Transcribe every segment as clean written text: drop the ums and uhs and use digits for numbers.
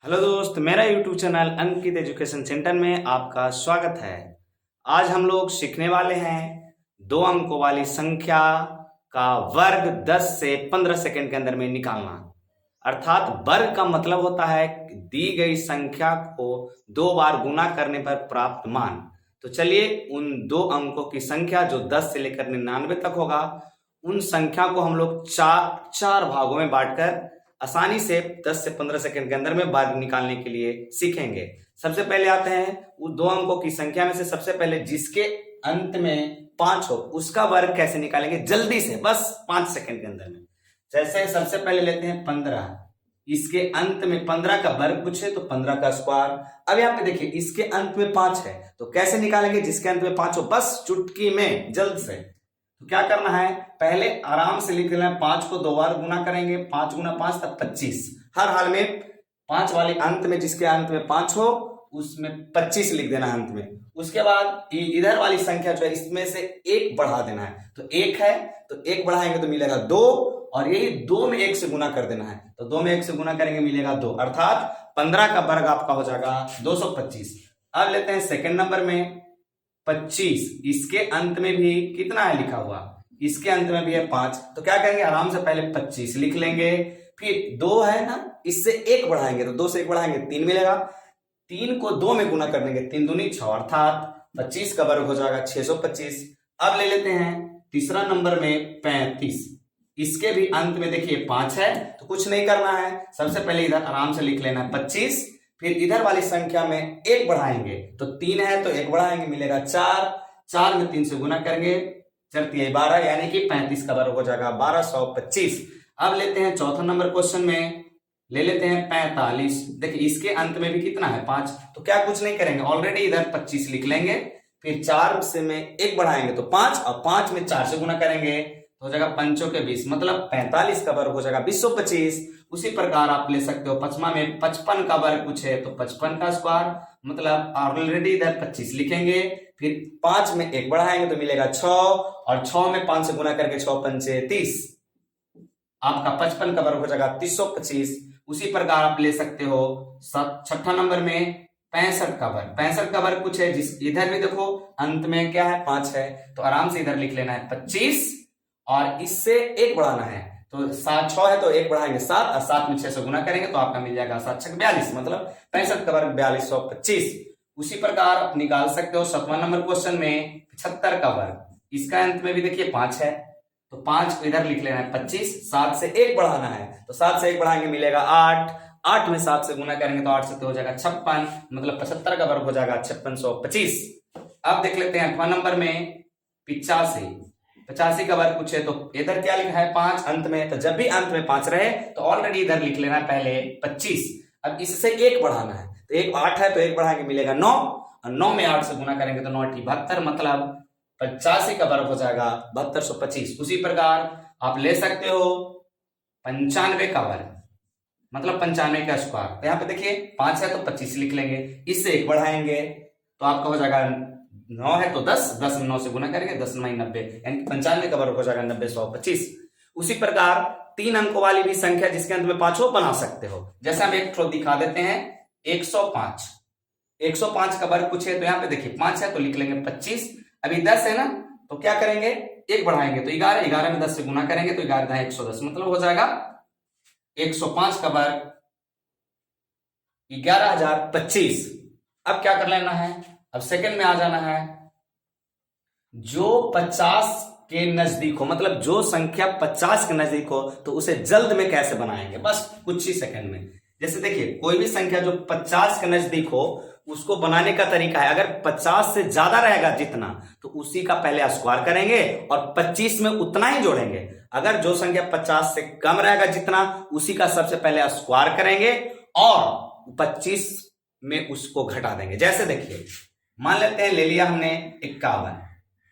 Hello दोस्त, मेरा YouTube channel अंकित education centre में आपका स्वागत है। आज हम लोग सीखने वाले हैं दो अंकों वाली संख्या का वर्ग 10 से 15 सेकंड के अंदर में निकालना। अर्थात वर्ग का मतलब होता है दी गई संख्या को दो बार गुना करने पर प्राप्त मान। तो चलिए उन दो अंकों की संख्या जो 10 से लेकर 99 तक होगा, उन संख्या को हम लोग चार भागों में बांटकर आसानी से 10 से 15 सेकंड के अंदर में वर्ग निकालने के लिए सीखेंगे। सबसे पहले आते हैं उन दो अंकों की संख्या में से सबसे पहले जिसके अंत में 5 हो उसका वर्ग कैसे निकालेंगे, जल्दी से, बस 5 सेकंड के अंदर में। जैसे सबसे पहले लेते हैं 15, इसके अंत में 15 का वर्ग पूछे तो 15 का स्क्वायर। अब यहाँ पे देखिए इसके अंत में 5 है तो कैसे निकालेंगे, जिसके अंत में 5 हो, बस चुटकी में जल्द से। तो क्या करना है, पहले आराम से लिख लेना है, 5 को दो बार गुना करेंगे, 5 गुना 5 तब 25। हर हाल में 5 वाले अंत में जिसके अंत में 5 हो उसमें 25 लिख देना है अंत में। उसके बाद इधर वाली संख्या जो है इसमें से 1 बढ़ा देना है, तो 1 है तो 1 बढ़ाएंगे तो मिलेगा 2, और यही 2 में 1 से गुना कर देना है, तो 2 में 1 से गुना करेंगे मिलेगा 2, अर्थात 15 का वर्ग आपका हो जाएगा 225। अब लेते हैं सेकंड नंबर में 25, इसके अंत में भी कितना है लिखा हुआ, इसके अंत में भी है 5, तो क्या करेंगे आराम से पहले 25 लिख लेंगे, फिर 2 है ना, इससे 1 बढ़ाएंगे तो 2 से 1 बढ़ाएंगे 3 मिलेगा, 3 को 2 में गुना कर देंगे, 3 दूनी 6, अर्थात 25 का वर्ग हो जाएगा 625। अब ले लेते हैं तीसरा नंबर में 35, इसके भी अंत में देखिए 5 है तो कुछ नहीं करना है, सबसे पहले इधर आराम से लिख लेना है 25, फिर इधर वाली संख्या में 1 बढ़ाएंगे तो 3 है तो 1 बढ़ाएंगे मिलेगा 4, 4 में 3 से गुना करेंगे 4 3 12, यानी कि 35 का वर्ग हो जाएगा 1225। अब लेते हैं चौथा नंबर क्वेश्चन में, ले लेते हैं 45, देखिए इसके अंत में भी कितना है 5, तो क्या कुछ नहीं करेंगे, ऑलरेडी इधर 25 लिख लेंगे, फिर 4 से में 1 बढ़ाएंगे तो 5, और 5 में 4 से गुना करेंगे तो हो जाएगा 5 के 20, मतलब 45 का वर्ग हो जाएगा 225। उसी प्रकार आप ले सकते हो पचमा में 55 का वर्ग पूछे तो 55 का स्क्वायर, मतलब ऑलरेडी इधर 25 लिखेंगे, फिर 5 में 1 बढ़ाएंगे तो मिलेगा 6, और 6 में 5 से गुना करके 6 पंचे 30, आपका 55 का वर्ग हो जाएगा 325। उसी प्रकार आप ले सकते हो छठा नंबर में 65 का वर्ग, 65 का वर्ग कुछ है जिस इधर भी देखो अंत में क्या है 5 है, तो आराम से इधर लिख लेना है 25, और इससे 1 बढ़ाना है, तो 7 6 है तो 1 बढ़ाएंगे 7, और 7 में 6 से गुना करेंगे तो आपका मिल जाएगा 7 6 42, मतलब 65 का वर्ग 4225। उसी प्रकार आप निकाल सकते हो 7वां नंबर क्वेश्चन में 75 का वर्ग, इसका अंत में भी देखिए 5 है तो 5 को इधर लिख लेना है 25, 7 से 1 बढ़ाना है तो 7 से 1 बढ़ाएंगे मिलेगा 8, 8 में 7 से गुना करेंगे तो 8 से तो हो जाएगा 56, मतलब 75 का वर्ग हो जाएगा 5625। अब देख लेते हैं 8वां नंबर में 85, 85 का वर्ग पूछे तो इधर क्या लिखा है 5 अंत में, तो जब भी अंत में 5 रहे तो ऑलरेडी इधर लिख लेना है पहले 25, अब इससे 1 बढ़ाना है तो 1 8 है तो 1 बढ़ाएंगे मिलेगा 9, और 9 में 8 से गुना करेंगे तो 9 72, मतलब 85 का वर्ग हो जाएगा 7225। उसी प्रकार आप ले सकते हो 95 का वर्ग, मतलब 95 का स्क्वायर, तो यहाँ पे देखिए 5 है तो 25 लिख लेंगे, इससे 1 बढ़ाएंगे तो आपका हो जाएगा 9 है तो 10, 10 में 9 से गुना करेंगे 10 9 90, यानी 95 का वर्ग हो जाएगा 90/125। उसी प्रकार 3 अंकों वाली भी संख्या जिसके अंत में 5 हो बना सकते हो, जैसे हम एक थ्रो दिखा देते हैं 105, 105 का वर्ग पूछे तो यहाँ पे देखिए 5 है तो लिख लेंगे 25, अभी 10 है ना तो क्या करेंगे 1 बढ़ाएंगे तो 11, 11 में 10 से गुना करेंगे तो 11 110, मतलब हो जाएगा 105 का वर्ग 11025। अब क्या कर लेना है, अब सेकंड में आ जाना है, जो 50 के नजदीक हो, मतलब जो संख्या 50 के नजदीक हो तो उसे जल्द में कैसे बनाएंगे, बस कुछ ही सेकंड में। जैसे देखिए कोई भी संख्या जो 50 के नजदीक हो उसको बनाने का तरीका है, अगर 50 से ज्यादा रहेगा जितना तो उसी का पहले स्क्वायर करेंगे और 25 में उतना ही जोड़ेंगे, अगर जो संख्या 50 से कम रहेगा जितना उसी का सबसे पहले स्क्वायर करेंगे और 25 में उसको घटा देंगे। जैसे देखिए मान लेते हैं ले लिया हमने 51,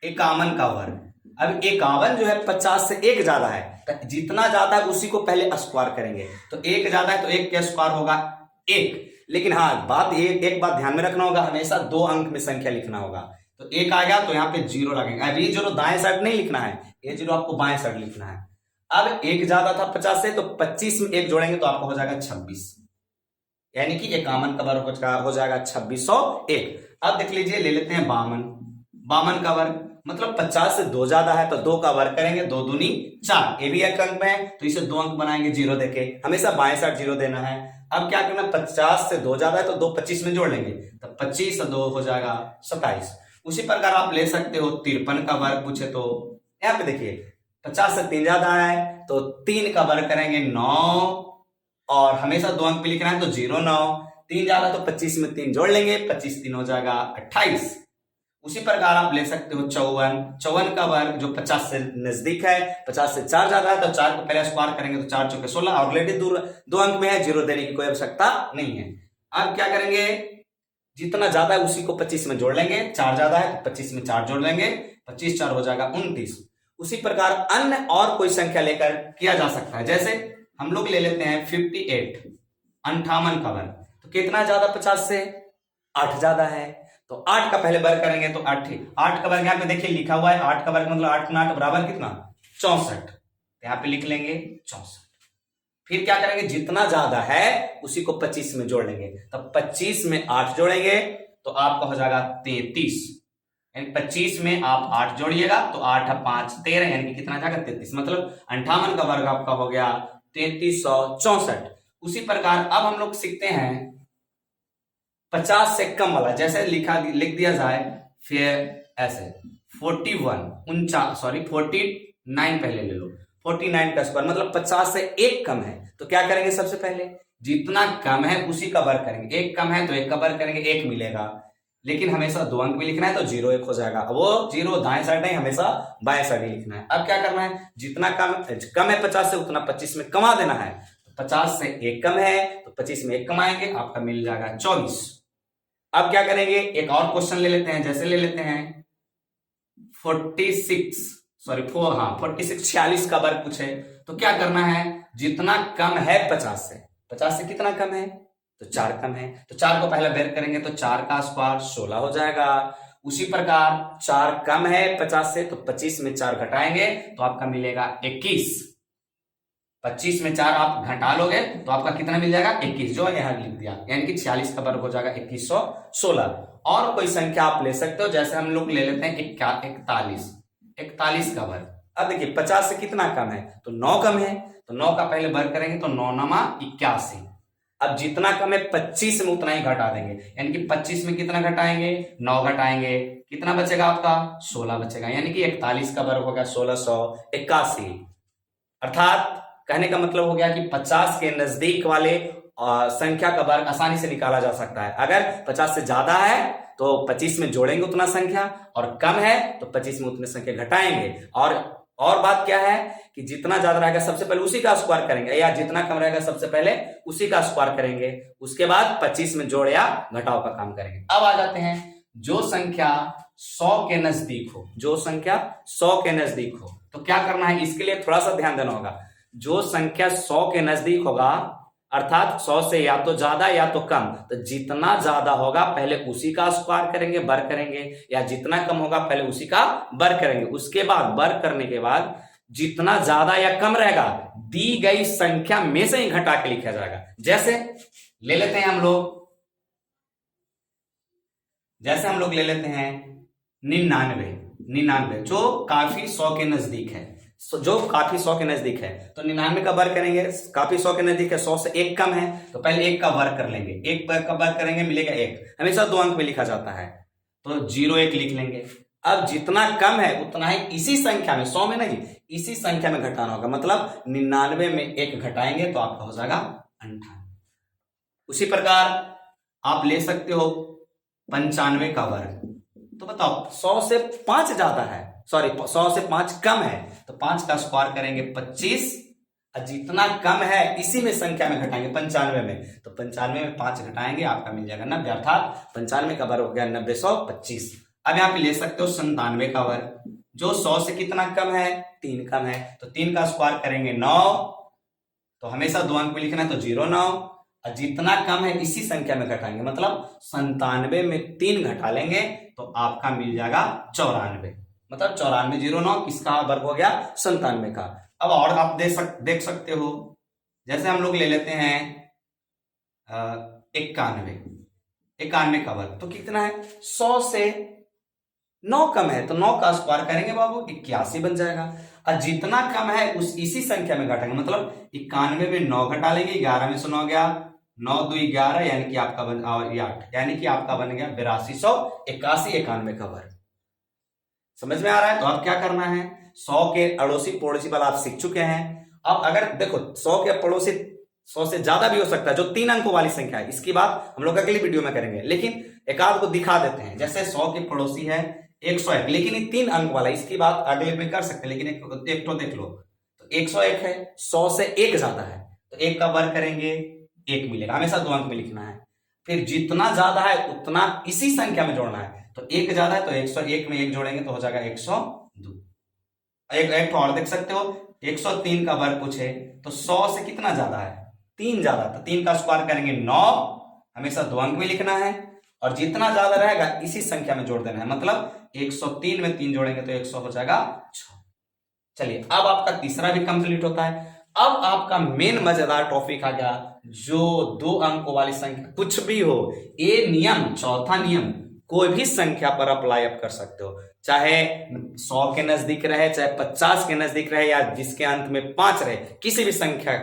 51 का वर्ग, अब 51 जो है 50 से 1 ज्यादा है तो जितना ज्यादा है उसी को पहले स्क्वायर करेंगे, तो 1 ज्यादा है तो 1 का स्क्वायर होगा 1, लेकिन हाँ बात एक बात ध्यान में रखना होगा, हमेशा 2 अंक में संख्या लिखना होगा, तो 1 आ गया तो यहाँ पे 0 लगेगा, अब ये 0 दाएं साइड नहीं लिखना है, ये 0 आपको बाएं साइड लिखना है। अब 1 ज्यादा था 50 से तो 25 में 1 जोड़ेंगे तो आपका हो जाएगा 26, यानी कि 51 का वर्ग हो जाएगा 2601। अब देख लीजिए, ले लेते हैं 52। 52 का वर्ग मतलब 50 से 2 ज्यादा है तो 2 का वर्ग करेंगे, 2 दूनी 4। ये भी एक अंक में है तो इसे 2 अंक बनाएंगे जीरो देके, हमेशा बाएं साइड जीरो देना है। अब क्या करना, 50 से 2 ज्यादा है तो 2 25 में जोड़ लेंगे, तो 25 से 2 हो जाएगा 27। उसी प्रकार आप ले सकते हो 53 का वर्ग पूछे तो यहाँ पे देखिए 50 से 3 ज्यादा है तो 3 का वर्ग करेंगे 9, और हमेशा 2 अंक पे लिखना है तो 0 9। 3 ज्यादा तो 25 में 3 जोड़ लेंगे, 25 3 हो जाएगा 28। उसी प्रकार आप ले सकते हो 54। 54 का वर्ग जो 50 से नजदीक है, 50 से 4 ज्यादा है तो 4 को पहले स्क्वायर करेंगे तो 4 चौके 16, ऑलरेडी दूर 2 अंक में है, जीरो देने की कोई आवश्यकता नहीं है। अब क्या करेंगे, जितना ज्यादा है उसी को 25 में जोड़ लेंगे, 4 ज्यादा है तो 25 में 4 जोड़ लेंगे, 25 4 हो जाएगा 29। उसी प्रकार अन्य और कोई संख्या लेकर किया जा सकता है, जैसे हम लोग ले लेते हैं 58 58 का वर्ग, तो कितना ज्यादा 50 से, 8 ज्यादा है तो 8 का पहले वर्ग करेंगे तो 8 का वर्ग यहाँ पे देखिए लिखा हुआ है, 8 का वर्ग मतलब 8 8 बराबर कितना 64, यहाँ पे लिख लेंगे 64। फिर क्या करेंगे, जितना ज्यादा है उसी को 25 में जोड़ लेंगे, तब 25 में 8 जोड़ेंगे तो आपका हो जाएगा 33, यानी 25 में आप 8 जोड़िएगा तो 8 5 13, यानी कि कितना जाएगा 33, मतलब 58 का वर्ग आपका हो गया 3364। उसी प्रकार अब हम लोग सीखते हैं 50 से कम वाला, जैसे लिख दिया जाए फिर ऐसे 49 पहले ले लो, 49 का स्क्वायर मतलब 50 से एक कम है, तो क्या करेंगे, सबसे पहले जितना कम है उसी का वर्ग करेंगे, एक कम है तो एक का वर्ग करेंगे, एक मिलेगा, लेकिन हमेशा 2 अंक में लिखना है तो 0 1 हो जाएगा, वो 0 दाएं साइड नहीं, हमेशा बाएं साइड ही लिखना है। अब क्या करना है, जितना कम है 50 से उतना 25 में कमा देना है, 50 से एक कम है तो 25 में एक कमाएंगे, आपका मिल जाएगा 24। अब क्या करेंगे, एक और क्वेश्चन ले लेते हैं, जैसे ले लेते हैं 46 46 का वर्ग पूछे तो क्या करना है, जितना कम है 50 से कितना कम है तो 4 कम है, तो 4 को पहले वर्ग करेंगे तो 4 का स्क्वायर 16 हो जाएगा। उसी प्रकार 4 कम है 50 से तो 25 में 4 घटाएंगे तो आपका मिलेगा 21। 25 में 4 आप घटा लोगे तो आपका कितना मिल जाएगा 21, जो यहां लिख दिया, यानी कि 46 का वर्ग हो जाएगा 2116। और कोई संख्या आप ले सकते हो, जैसे हम लोग ले लेते हैं 41 का वर्ग। अब देखिए 50 से कितना कम है तो 9 कम है, तो 9 का पहले वर्ग करेंगे तो 9 9 81। अब जितना कम है 25 में उतना ही घटा देंगे, यानी कि 25 में कितना घटाएंगे 9 घटाएंगे, कितना बचेगा आपका 16 बचेगा, यानी कि 41 का वर्ग हो गया 1681। अर्थात कहने का मतलब हो गया कि 50 के नजदीक वाले संख्या का वर्ग आसानी से निकाला जा सकता है। अगर 50 से ज्यादा है तो 25 में जोड़ेंगे उतना संख्या, और कम है तो 25 में उतने संख्या घटाएंगे। और बात क्या है कि जितना ज्यादा रहेगा सबसे पहले उसी का स्क्वायर करेंगे, या जितना कम रहेगा सबसे पहले उसी का स्क्वायर करेंगे, उसके बाद 25 में जोड़ या घटाव का काम करेंगे। अब आ जाते हैं जो संख्या 100 के नजदीक हो, जो संख्या 100 के नजदीक हो तो क्या करना है, इसके लिए थोड़ा सा ध्यान देना होगा। जो संख्या 100 के नजदीक होगा, अर्थात 100 से या तो ज्यादा या तो कम, तो जितना ज्यादा होगा पहले उसी का स्क्वायर करेंगे, वर्ग करेंगे, या जितना कम होगा पहले उसी का वर्ग करेंगे, उसके बाद वर्ग करने के बाद जितना ज्यादा या कम रहेगा दी गई संख्या में से ही घटा के लिखा जाएगा। जैसे ले लेते हैं हम लोग ले लेते हैं 99 जो काफी 100 के नजदीक है, तो 99 का वर्ग करेंगे, काफी 100 के नजदीक है, 100 से एक कम है तो पहले एक का वर्ग कर लेंगे, एक का वर्ग करेंगे मिलेगा 1, हमेशा 2 अंक में लिखा जाता है तो 0 1 लिख लेंगे। अब जितना कम है उतना ही इसी संख्या में, 100 में नहीं, इसी संख्या में घटाना होगा, मतलब 99 में 1 घटाएंगे तो आपका हो जाएगा 98। उसी प्रकार आप ले सकते हो 95 का वर्ग, तो बताओ 100 से 5 ज्यादा है, 100 से 5 कम है तो 5 का स्क्वायर करेंगे 25, और जितना कम है इसी में संख्या में घटाएंगे 95 में, तो 95 में 5 घटाएंगे आपका मिल जाएगा 90, अर्थात 95 का वर्ग हो गया 90/125। अब यहाँ पे ले सकते हो 97 का वर्ग, जो 100 से कितना कम है 3 कम है, तो 3 का स्क्वायर करेंगे 9, तो हमेशा 2 अंक में लिखना है तो 0 9, और जितना कम है इसी संख्या में घटाएंगे, मतलब 97 में 3 घटा लेंगे तो आपका मिल जाएगा 94, मतलब 94 0 9 किसका वर्ग हो गया 97 का। अब और आप देख सकते हो, जैसे हम लोग ले लेते हैं 91, 91 का वर्ग तो कितना है 100 से 9 कम है तो 9 का स्क्वायर करेंगे बाबू 81 बन जाएगा। और जितना कम है उस इसी संख्या में घटाएंगे, मतलब 91 में 9 घटा लेंगे, 11 में से 9 गया, 9 2 11 यानी कि आपका बन 8 यानी कि आपका बन गया 8281 91 का वर्ग। समझ में आ रहा है? तो अब क्या करना है, 100 के अड़ोसी पड़ोसी वाला आप सीख चुके हैं। अब अगर देखो 100 के पड़ोसी 100 से ज्यादा भी हो सकता है, जो 3 अंकों वाली संख्या है, इसकी बात हम लोग अगली वीडियो में करेंगे, लेकिन एक आध को दिखा देते हैं। जैसे 100 के पड़ोसी है 101, लेकिन ये 3 अंक वाला, इसकी बात अगले में कर सकते हैं, लेकिन एक तो देख लो, तो 101 है, 100 से 1 ज्यादा है तो 1 का वर्ग करेंगे 1 मिलेगा, हमेशा 2 अंक में लिखना है। फिर जितना ज्यादा है उतना इसी संख्या में जोड़ना है, तो 1 ज्यादा है तो 101 में 1 जोड़ेंगे तो हो जाएगा 102। एक और देख सकते हो, 103 का वर्ग पूछे तो 100 से कितना ज्यादा है 3 ज्यादा, तो 3 का स्क्वायर करेंगे 9, हमेशा 2 अंक में लिखना है, और जितना ज्यादा रहेगा इसी संख्या में जोड़ देना है, मतलब 103 में 3 जोड़ेंगे तो 100 हो जाएगा 6। चलिए अब आपका तीसरा भी कंप्लीट होता है। अब आपका मेन मजेदार टॉपिक आ गया, जो 2 अंकों वाली संख्या कुछ भी हो, ये नियम, चौथा नियम कोई भी संख्या पर अप्लाई आप कर सकते हो, चाहे 100 के नजदीक रहे, चाहे 50 के नजदीक रहे, या जिसके अंत में 5 रहे, किसी भी संख्या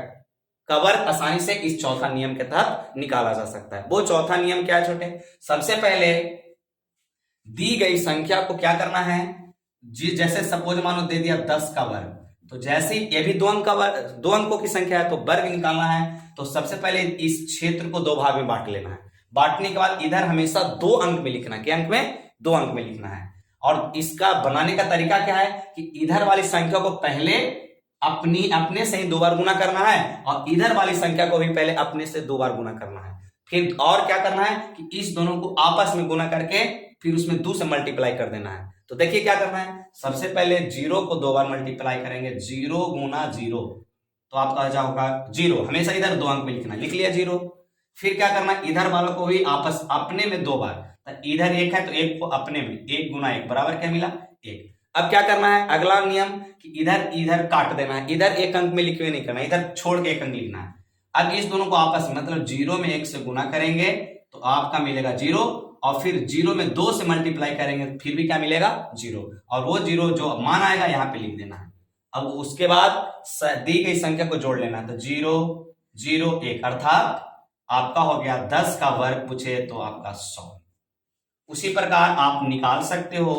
का वर्ग आसानी से इस चौथा नियम के तहत निकाला जा सकता है। वो चौथा नियम क्या है छोटे, सबसे पहले दी गई संख्या को क्या करना है, जी जैसे सपोज मानो दे दिया 10 का वर्ग, तो जैसे ये भी 2 अंक का वर्ग, 2 अंकों की संख्या है तो वर्ग निकालना है, तो सबसे पहले इस क्षेत्र को 2 भाग में बांट लेना है। बांटने के बाद इधर हमेशा 2 अंक में लिखना है, क्या अंक में 2 अंक में लिखना है। और इसका बनाने का तरीका क्या है कि इधर वाली संख्या को पहले अपने से ही 2 बार गुना करना है, और इधर वाली संख्या को भी पहले अपने से 2 बार गुना करना है। फिर और क्या करना है कि इस दोनों को आपस में गुना करके फिर उसमें 2 से मल्टीप्लाई कर देना है। तो देखिए क्या करना है, सबसे पहले 0 को 2 बार मल्टीप्लाई करेंगे, 0 गुना 0 तो आपका क्या होगा 0, हमेशा इधर 2 अंक में लिखना, लिख लिया 0। फिर क्या करना है, इधर वालों को भी आपस अपने में 2 बार, तो इधर 1 है तो 1 को अपने में, 1 गुना 1 बराबर क्या मिला 1। अब क्या करना है, अगला नियम कि इधर इधर काट देना है, इधर 1 अंक में लिखे नहीं करना, इधर छोड़ के 1 अंक लिखना है। अब इस दोनों को आपस में मतलब 0 में 1 से गुना करेंगे तो आपका मिलेगा 0, और फिर 0 में 2 से मल्टीप्लाई करेंगे फिर भी क्या मिलेगा 0, और वो 0 जो मान आएगा यहाँ पे लिख देना है। अब उसके बाद दी गई संख्या को जोड़ लेना है, तो 0 0 1 अर्थात आपका हो गया 10 का वर्ग पूछे तो आपका 100। उसी प्रकार आप निकाल सकते हो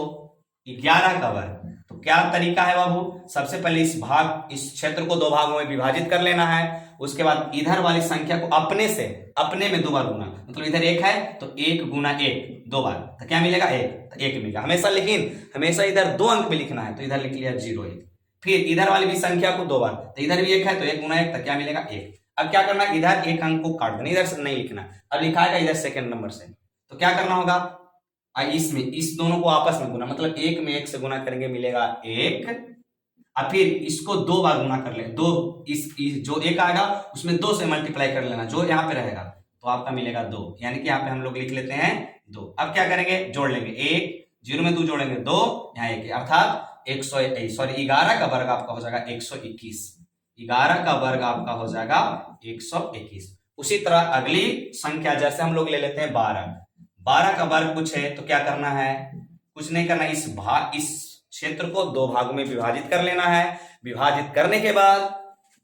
11 का वर्ग। तो क्या तरीका है बाबू, सबसे पहले इस क्षेत्र को 2 भागों में विभाजित कर लेना है, उसके बाद इधर वाली संख्या को अपने में 2 बार गुना, मतलब इधर 1 है तो 1 गुना 1 2 बार, तो क्या मिलेगा 1, तो 1 मिलेगा हमेशा, लेकिन हमेशा इधर 2 अंक में लिखना है, तो इधर लिख लिया 0 1। फिर इधर वाली भी संख्या को 2 बार, तो इधर भी 1 है तो 1 गुना 1 तो क्या मिलेगा 1। अब क्या करना, इधर 1 अंक को काट देना, इधर से नहीं लिखना, अब लिखा है इधर सेकंड नंबर से, तो क्या करना होगा, इसमें इस दोनों को आपस में गुना, मतलब 1 में 1 से गुना करेंगे मिलेगा 1, और फिर इसको 2 बार गुना कर ले, 2 इस जो 1 आएगा उसमें 2 से मल्टीप्लाई कर लेना, जो यहाँ पे रहेगा तो आपका मिलेगा 2, यानी कि यहाँ पे हम लोग लिख लेते हैं 2। अब क्या करेंगे, जोड़ लेंगे 1, 0 में 2 जोड़ेंगे 2, यहाँ 1, अर्थात 11 का वर्ग आपका हो जाएगा 121, 11 का वर्ग आपका हो जाएगा 121। उसी तरह अगली संख्या जैसे हम लोग ले लेते हैं 12 का वर्ग पूछे तो क्या करना है, कुछ नहीं करना, इस क्षेत्र को 2 भागों में विभाजित कर लेना है। विभाजित करने के बाद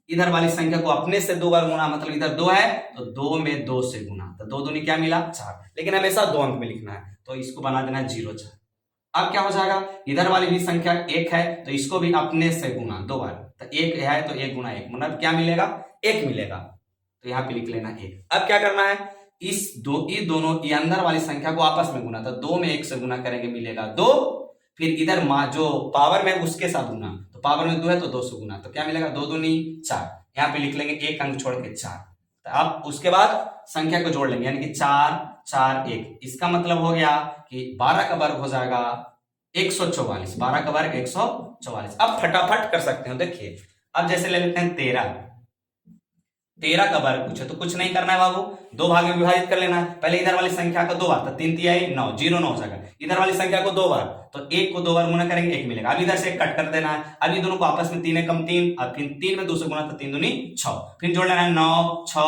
इधर वाली संख्या को अपने से 2 बार गुना, मतलब इधर 2 है तो 2 में 2 से गुना, तो 2 दूनी क्या मिला 4, लेकिन हमेशा 2 अंक में लिखना है, तो इसको बना देना 0 4। अब क्या हो जाएगा, इधर वाली भी संख्या 1 है तो इसको भी अपने से गुना 2 बार, तो 1 है तो 1 गुना 1, मतलब क्या मिलेगा 1 मिलेगा, तो यहाँ पे लिख लेना 1। अब क्या करना है, इस दोनों ये अंदर वाली संख्या को आपस में गुना, तो 2 में 1 से गुना करेंगे मिलेगा 2, फिर इधर जो पावर में उसके साथ गुना, तो पावर में 2 है तो 2 से गुना, तो क्या मिलेगा 2 दूनी 4, यहाँ पे लिख लेंगे 1 अंक छोड़ के 4। तो अब उसके बाद संख्या को जोड़ लेंगे, यानी कि 4 4 1, इसका मतलब हो गया कि 12 का वर्ग हो जाएगा 144, 12 का वर्ग 144। अब फटाफट कर सकते हो, देखिए अब जैसे ले लेते हैं 13 का वर्ग पूछे तो कुछ नहीं करना है बाबू, 2 भाग में विभाजित कर लेना है। पहले इधर वाली संख्या को 2 बार, तो 3 3 9 0 9 हो जाएगा, इधर वाली संख्या को 2 बार, तो 1 को 2 बार गुना करेंगे 1 मिलेगा। अब इधर से 1 कट कर देना है, अब ये दोनों को आपस में 3 कम 3, और फिर 3 में 2 से गुना तो 3 दूनी 6, फिर जोड़ लेना है 9 6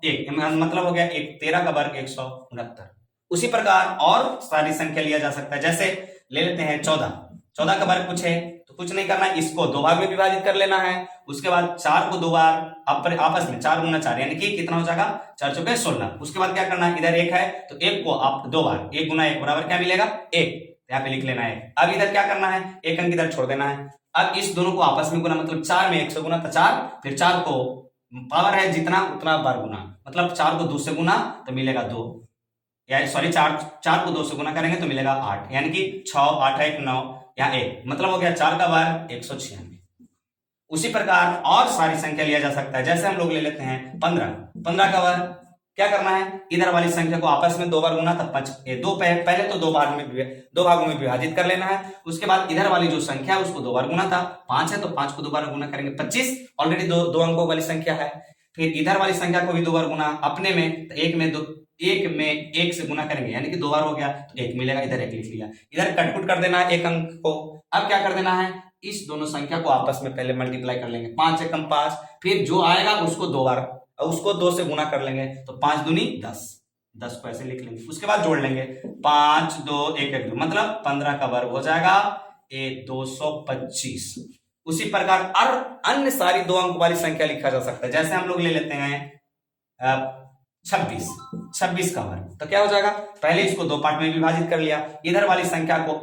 1 मतलब हो गया 13 का वर्ग 169। उसी प्रकार और सारी संख्या लिया जा सकता है, जैसे ले लेते हैं 14 का वर्ग पूछे तो कुछ नहीं करना है, इसको दो भाग में विभाजित कर लेना है। उसके बाद 4 को दो बार आपस में 4 गुना 4 यानी कि कितना हो जाएगा 4 चौके 16। उसके बाद क्या करना है, इधर 1 है तो 1 को आप दो बार 1 गुना 1 बराबर क्या मिलेगा 1, यहाँ पे लिख लेना है। अब इधर क्या करना है, 1 अंक इधर छोड़ देना है। अब इस दोनों को आपस में गुना, मतलब 4 में 100 गुना तो 4, फिर 4 को पावर है जितना उतना बार गुना, मतलब 4 को 2 से गुना तो मिलेगा 2, यानी सॉरी 4 को 2 से गुना करेंगे तो मिलेगा 8, यानी कि 6 8 1 9, यहाँ 1 मतलब हो गया 4 का वर्ग 196। उसी प्रकार और सारी संख्या लिया जा सकता है, जैसे हम लोग ले लेते हैं 15 का वर्ग। क्या करना है, इधर वाली संख्या को आपस में दो बार गुना तब पहले तो दो भागों में विभाजित कर लेना है। उसके बाद इधर वाली जो संख्या है उसको दो बार गुना था, 5 है तो 5 को दो बार गुना करेंगे 25, ऑलरेडी दो अंकों वाली संख्या है। फिर इधर वाली संख्या को भी दो बार गुना, अपने में तो एक में 1 से गुना करेंगे यानी कि दो बार हो गया तो 1 मिलेगा, इधर 1 लिख लिया। इधर कटपुट कर देना है एक अंक को। अब क्या कर देना है, इस दोनों संख्या को आपस में पहले मल्टीप्लाई कर लेंगे, 5 एकम 5, फिर जो आएगा उसको दो बार उसको 2 से गुना कर लेंगे तो 5 दूनी 10 को ऐसे लिख लेंगे। उसके बाद जोड़ लेंगे 5 2 1 1 2, मतलब 15 का वर्ग हो जाएगा 225। उसी प्रकार और अन्य सारी दो अंक वाली संख्या लिखा जा सकता है, जैसे हम लोग ले लेते हैं 26 का वर्ग। तो क्या हो जाएगा, पहले इसको दो पार्ट में विभाजित कर लिया, इधर वाली संख्या को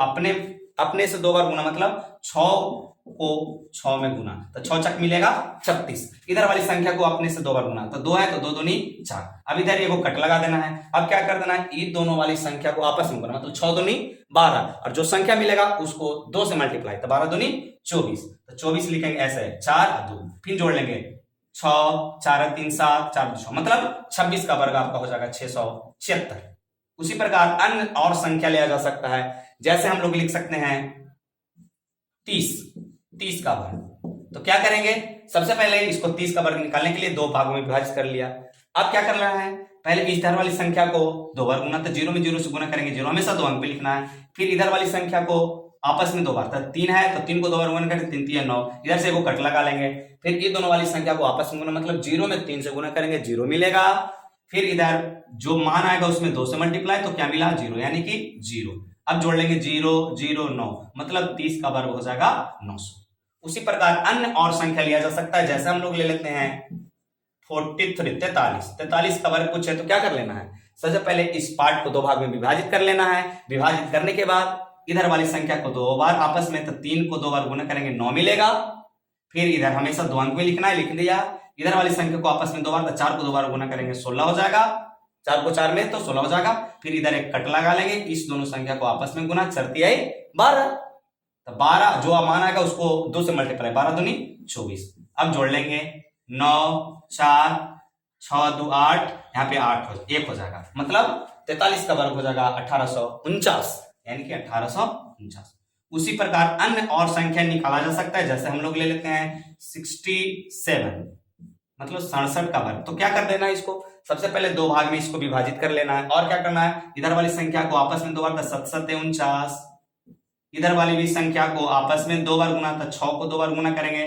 अपने से दो बार गुना, मतलब 6 को 6 में गुना तो 6 चक मिलेगा 36। इधर वाली संख्या को अपने से दो बार गुना तो 2 है तो 2 दूनी 4। अब इधर ये को कट लगा देना है। अब क्या कर देना है, ये दोनों वाली संख्या को आपस में गुना, मतलब 6 दूनी 12, और जो संख्या मिलेगा उसको 2 से मल्टीप्लाई तो 12 दूनी 24, तो 24 लिखेंगे ऐसे 4 और 2, फिर जोड़ लेंगे 6 4 3 7 4 2 6, मतलब 26 का वर्ग आपका हो जाएगा 676। उसी प्रकार अन्य और संख्या लिया जा सकता है, जैसे हम लोग लिख सकते हैं 30 का वर्ग। तो क्या करेंगे, सबसे पहले इसको 30 का वर्ग निकालने के लिए दो भागों में विभाजित कर लिया। अब क्या करना है, पहले इधर वाली संख्या को दो बार गुना, तो 0 में 0 से गुना करेंगे, 0 हमेशा दो अंक पे लिखना है। फिर इधर वाली संख्या को आपस में दो बार, तो 3 है तो 3 को दो बार गुना करेंगे 3 3 9, इधर से वो कट लगा लेंगे। फिर ये दोनों वाली संख्या को आपस में गुना, मतलब 0 में 3 से गुना करेंगे 0 मिलेगा। फिर इधर जो मान आएगा उसमें 2 से मल्टीप्लाई तो क्या मिला 0, यानी कि 0। अब जोड़ लेंगे 0 0 9, मतलब 30 का वर्ग हो जाएगा 900। उसी प्रकार अन्य और संख्या लिया जा सकता है, जैसे हम लोग ले लेते हैं 43 का वर्ग पूछे तो क्या कर लेना है, सबसे पहले इस पार्ट को दो भाग में विभाजित कर लेना है। विभाजित करने के बाद इधर वाली संख्या को दो बार आपस में, तो 3 को दो बार गुना करेंगे 9 मिलेगा। फिर इधर हमेशा दो अंक में लिखना है, लिख दिया। इधर वाली संख्या को आपस में दो बार, तो 4 को दो बार गुना करेंगे 16 हो जाएगा, 4 को 4 में तो 16 हो जाएगा। फिर इधर एक कट लगा लेंगे, इस दोनों संख्या को आपस में गुना, चरती है 12, तो 12 जो मान आएगा उसको 2 से मल्टीप्लाई, 12 दूनी 24। अब जोड़ लेंगे 9 4 6 2 8, यहाँ पे 1 हो जाएगा, मतलब 43 का वर्ग हो जाएगा 1849, यानी कि 1849। उसी प्रकार अन्य और संख्या निकाला जा सकता है, जैसे हम लोग ले लेते हैं 67, मतलब 67 का वर्ग। तो क्या कर देना है, इसको सबसे पहले दो भाग में इसको विभाजित कर लेना है, और क्या करना है, इधर वाली संख्या को आपस में दो बार, 7 7 49, इधर वाली भी संख्या को आपस में दो बार गुना, तो 6 को दो बार गुना करेंगे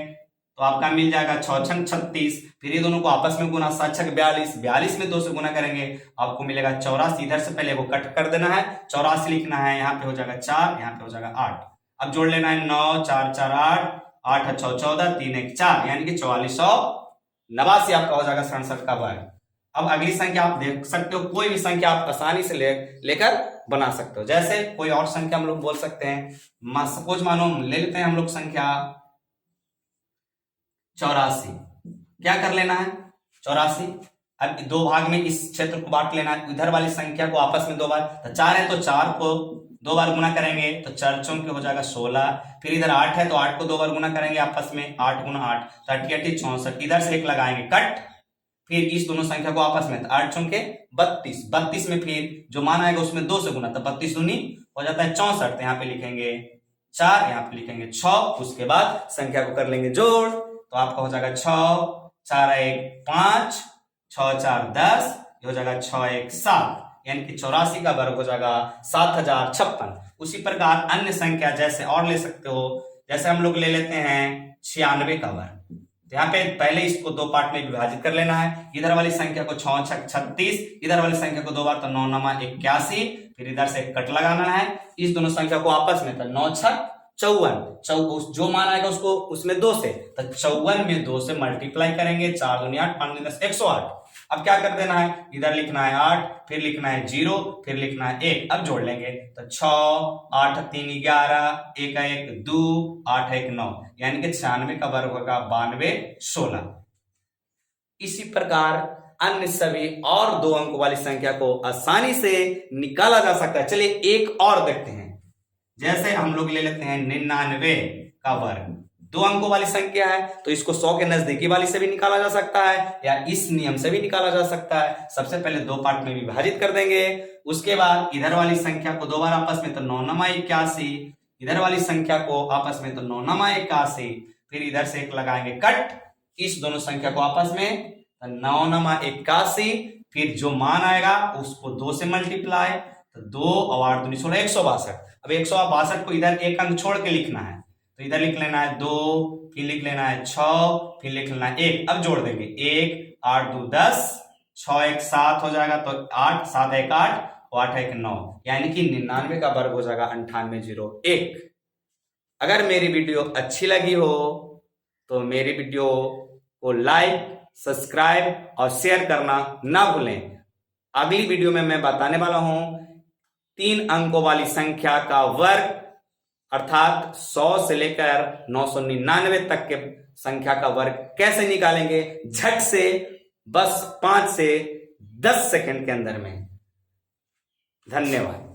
तो आपका मिल जाएगा 6 6 36। फिर ये दोनों को आपस में गुना, 7 6 42, 42 में 2 से गुना करेंगे आपको मिलेगा 84। इधर से पहले वो कट कर देना है, 84 लिखना है, यहाँ पे हो जाएगा 4, यहाँ पे हो जाएगा 8। अब जोड़ लेना है 9 4 4 8 8 6 14 3 1 4, यानी कि 4489 आपका हो जाएगा 67 का वर्ग। अब अगली संख्या आप देख सकते हो, कोई भी संख्या आप आसानी से लेकर बना सकते हो। जैसे कोई और संख्या हम लोग बोल सकते हैं, सपोज मानो ले लेते हैं हम लोग संख्या 84। क्या कर लेना है, 84 अब दो भाग में इस क्षेत्र को बांट लेना है। इधर वाली संख्या को आपस में दो बार, तो 4 है तो 4 को दो बार गुना करेंगे तो 4 चौके हो जाएगा 16। फिर इधर 8 है तो 8 को दो बार गुना करेंगे आपस में, 8 गुना 8 तो 88 64। इधर से एक लगाएंगे कट, फिर इस दोनों संख्या को आपस में, तो 8 चौके 32 में फिर जो मान आएगा उसमें 2 से गुना, तो 32 दूनी हो जाता है 64। तो यहाँ पे लिखेंगे 4, यहाँ पे लिखेंगे 6। उसके बाद संख्या को कर लेंगे जोड़, तो आपका हो जाएगा 6 4 1 5 6 4 10, ये हो जाएगा 6 1 7, यानी कि 84 का वर्ग हो जाएगा 7056। उसी प्रकार अन्य संख्या जैसे और ले सकते हो, जैसे हम लोग ले लेते हैं 96 का वर्ग। तो यहाँ पे पहले इसको दो पार्ट में विभाजित कर लेना है। इधर वाली संख्या को 6 छक 36, इधर वाली संख्या को 2 बार तो 9 नमा 81, फिर इधर से कट लगाना है इस दोनों संख्या को आपस में, तो 9 छक 54, जो मान आएगा उसको उसमें 2 से, तो 54 में 2 से मल्टीप्लाई करेंगे, 4 दूनी 8, 5 दूनी 10, 108। अब क्या कर देना है, इधर लिखना है 8, फिर लिखना है 0, फिर लिखना है 1। अब जोड़ लेंगे तो 6 8 3 11, 1 1 2, 8 1 9, यानी कि 96 का वर्ग होगा 92 16। इसी प्रकार अन्य सभी और 2 अंकों वाली संख्या को आसानी से निकाला जा सकता है। चलिए एक और देखते हैं। जैसे हम लोग ले लेते हैं 99 का वर्ग, 2 अंकों वाली संख्या है तो इसको 100 के नजदीकी वाली से भी निकाला जा सकता है या इस नियम से भी निकाला जा सकता है। सबसे पहले 2 पार्ट में विभाजित कर देंगे, उसके बाद इधर वाली संख्या को 2 बार आपस में, तो 9 नमा 81, इधर वाली संख्या को आपस में, तो 9 नमा 81, फिर इधर से एक लगाएंगे कट इस दोनों संख्या को आपस में, तो 9 नमा 81, फिर जो मान आएगा उसको 2 से मल्टीप्लाई, तो 2 और 8 दूनी 16, 162। अब 162 को इधर एक अंक छोड़ के लिखना है, तो इधर लिख लेना है 2, फिर लिख लेना है 6, फिर लिख लेना है 1। अब जोड़ देंगे 1 8 2 10, 6 1 7 हो जाएगा, तो 8 7 1 8 और 8 1 9, यानी कि 99 का वर्ग हो जाएगा 9801। अगर मेरी वीडियो अच्छी लगी हो तो मेरी वीडियो को लाइक, सब्सक्राइब और शेयर करना ना भूलें। अगली वीडियो में मैं बताने वाला हूं 3 अंकों वाली संख्या का वर्ग, अर्थात 100 से लेकर 999 तक के संख्या का वर्ग कैसे निकालेंगे झट से, बस 5 से 10 सेकंड के अंदर में। धन्यवाद।